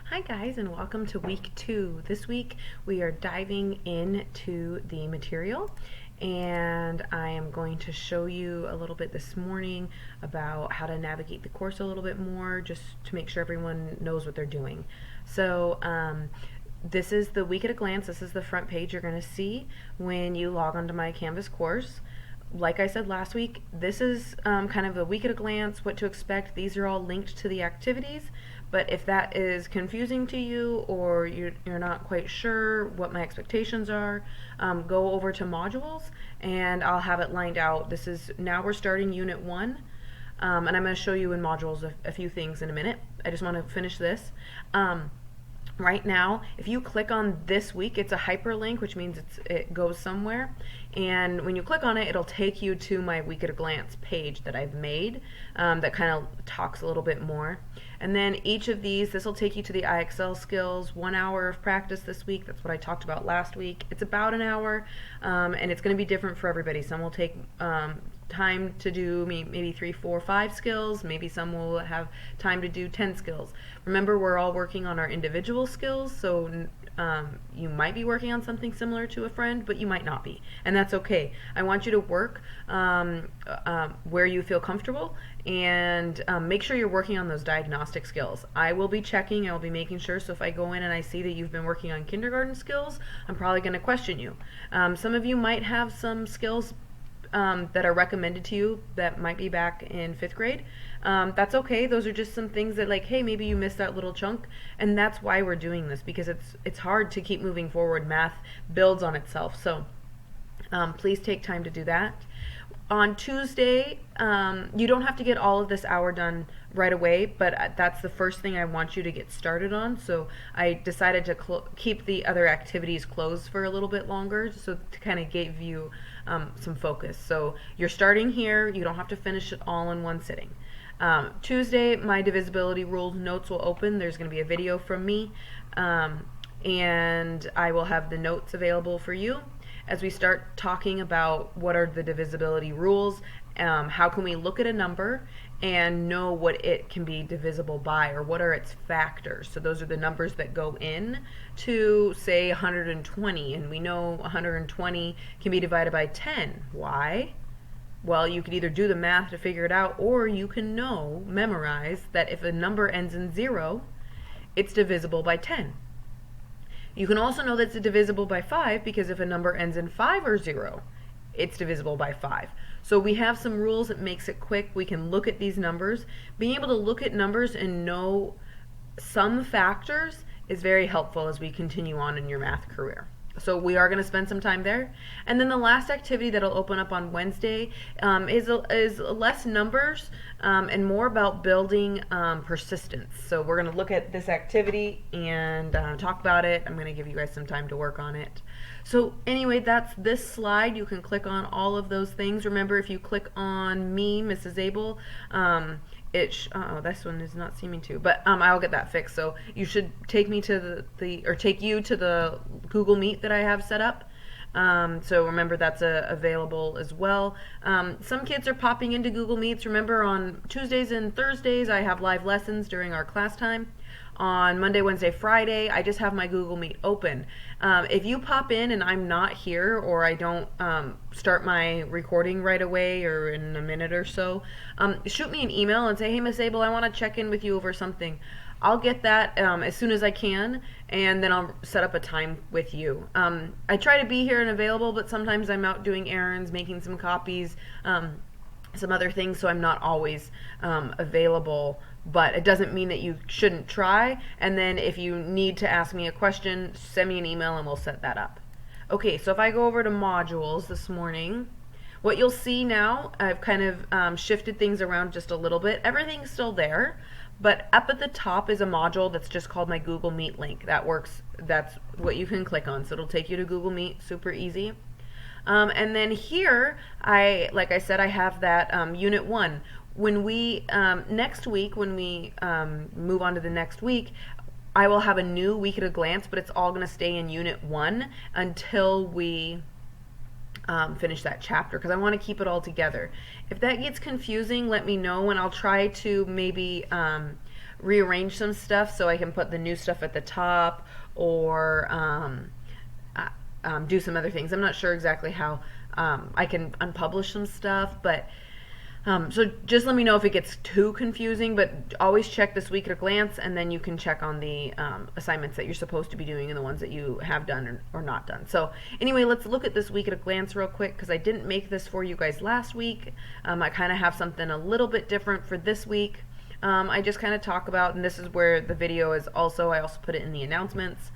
Hi guys, and welcome to week 2. This week we are diving into the material, and I am going to show you a little bit this morning about how to navigate the course a little bit more, just to make sure everyone knows what they're doing. This is the week at a glance. This is the front page you're going to see when you log onto my Canvas course. Like I said last week, this is kind of a week at a glance, what to expect. These are all linked to the activities, but if that is confusing to you or you're not quite sure what my expectations are, go over to modules and I'll have it lined out. Now we're starting Unit 1, and I'm going to show you in modules a few things in a minute. I just want to finish this. Right now, if you click on this week, it's a hyperlink, which means it goes somewhere. And when you click on it, it'll take you to my week at a glance page that I've made that kind of talks a little bit more. And then each of these, this will take you to the IXL skills, 1 hour of practice this week. That's what I talked about last week. It's about an hour, and it's going to be different for everybody. Some will take time to do maybe 3, 4, 5 skills. Maybe some will have time to do 10 skills. Remember, we're all working on our individual skills, so you might be working on something similar to a friend, but you might not be, and that's okay. I want you to work where you feel comfortable, and make sure you're working on those diagnostic skills. I will be checking, I will be making sure, so if I go in and I see that you've been working on kindergarten skills, I'm probably going to question you. Some of you might have some skills that are recommended to you that might be back in 5th grade. That's okay. Those are just some things that, like, hey, maybe you missed that little chunk, and that's why we're doing this, because it's hard to keep moving forward. Math builds on itself, so please take time to do that. On Tuesday, you don't have to get all of this hour done right away, but that's the first thing I want you to get started on. So I decided to keep the other activities closed for a little bit longer, so to kind of give you some focus. So you're starting here. You don't have to finish it all in one sitting. Tuesday, my divisibility rules notes will open. There's going to be a video from me, and I will have the notes available for you as we start talking about what are the divisibility rules, how can we look at a number and know what it can be divisible by, or what are its factors. So those are the numbers that go in to, say, 120, and we know 120 can be divided by 10. Why? Well, you could either do the math to figure it out, or you can memorize that if a number ends in 0, it's divisible by 10. You can also know that it's divisible by 5 because if a number ends in 5 or 0, it's divisible by 5. So we have some rules that makes it quick. We can look at these numbers. Being able to look at numbers and know some factors is very helpful as we continue on in your math career. So we are going to spend some time there. And then the last activity that'll open up on Wednesday is less numbers and more about building persistence. So we're going to look at this activity and talk about it. I'm going to give you guys some time to work on it. So anyway, that's this slide. You can click on all of those things. Remember, if you click on me, Mrs. Abel, this one is not seeming to, but I'll get that fixed. So you should take me to take you to the Google Meet that I have set up. So remember, that's available as well. Some kids are popping into Google Meets. Remember, on Tuesdays and Thursdays I have live lessons during our class time. On Monday, Wednesday, Friday, I just have my Google Meet open. If you pop in and I'm not here, or I don't start my recording right away or in a minute or so, shoot me an email and say, hey, Miss Abel, I want to check in with you over something. I'll get that as soon as I can, and then I'll set up a time with you. I try to be here and available, but sometimes I'm out doing errands, making some copies, some other things, so I'm not always available. But it doesn't mean that you shouldn't try. And then if you need to ask me a question, send me an email and we'll set that up. Okay, so if I go over to modules this morning, what you'll see now, I've kind of shifted things around just a little bit. Everything's still there, but up at the top is a module that's just called my Google Meet link. That works. That's what you can click on. So it'll take you to Google Meet, super easy. And then here, like I said, I have that Unit 1. When we, next week, when we move on to the next week, I will have a new week at a glance, but it's all going to stay in Unit 1 until we finish that chapter, because I want to keep it all together. If that gets confusing, let me know, and I'll try to maybe rearrange some stuff so I can put the new stuff at the top, or do some other things. I'm not sure exactly how I can unpublish some stuff, but so just let me know if it gets too confusing, but always check this week at a glance, and then you can check on the assignments that you're supposed to be doing and the ones that you have done or not done. So anyway, let's look at this week at a glance real quick, because I didn't make this for you guys last week. I kind of have something a little bit different for this week. I just kind of talk about, and this is where the video is also, I also put it in the announcements.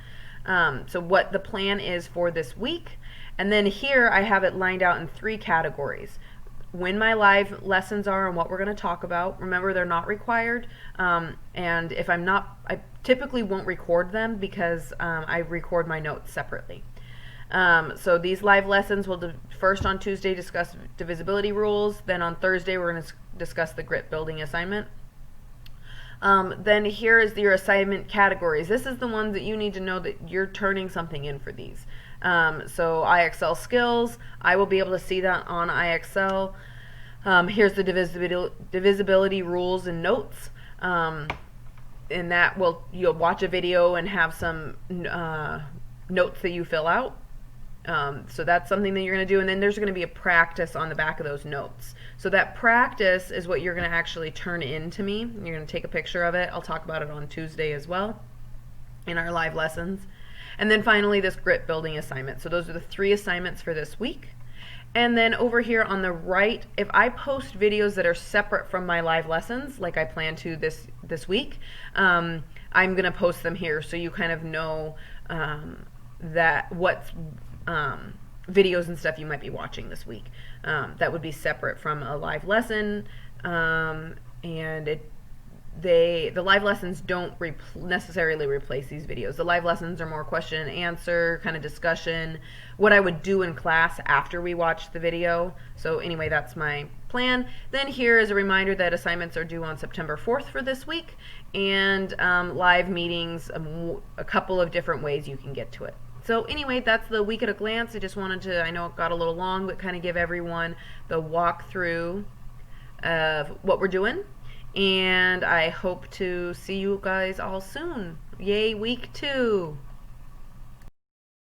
So what the plan is for this week. And then here I have it lined out in 3 categories. When my live lessons are and what we're going to talk about. Remember, they're not required, and if I'm not, I typically won't record them because I record my notes separately. So these live lessons will first on Tuesday discuss divisibility rules, then on Thursday we're going to discuss the grit building assignment. Then here is your assignment categories. This is the ones that you need to know that you're turning something in for these. So IXL skills, I will be able to see that on IXL. Here's the divisibility rules and notes. And that you'll watch a video and have some notes that you fill out. So that's something that you're going to do, and then there's going to be a practice on the back of those notes. So that practice is what you're going to actually turn in to me. You're going to take a picture of it. I'll talk about it on Tuesday as well in our live lessons. And then finally, this grit building assignment. So those are the 3 assignments for this week. And then over here on the right, if I post videos that are separate from my live lessons, like I plan to this week, I'm going to post them here so you kind of know that what videos and stuff you might be watching this week. That would be separate from a live lesson, and the live lessons don't necessarily replace these videos. The live lessons are more question and answer, kind of discussion, what I would do in class after we watch the video. So anyway, that's my plan. Then here is a reminder that assignments are due on September 4th for this week, and live meetings, a couple of different ways you can get to it. So anyway, that's the week at a glance. I just wanted to, I know it got a little long, but kind of give everyone the walkthrough of what we're doing. And I hope to see you guys all soon. Yay, week 2.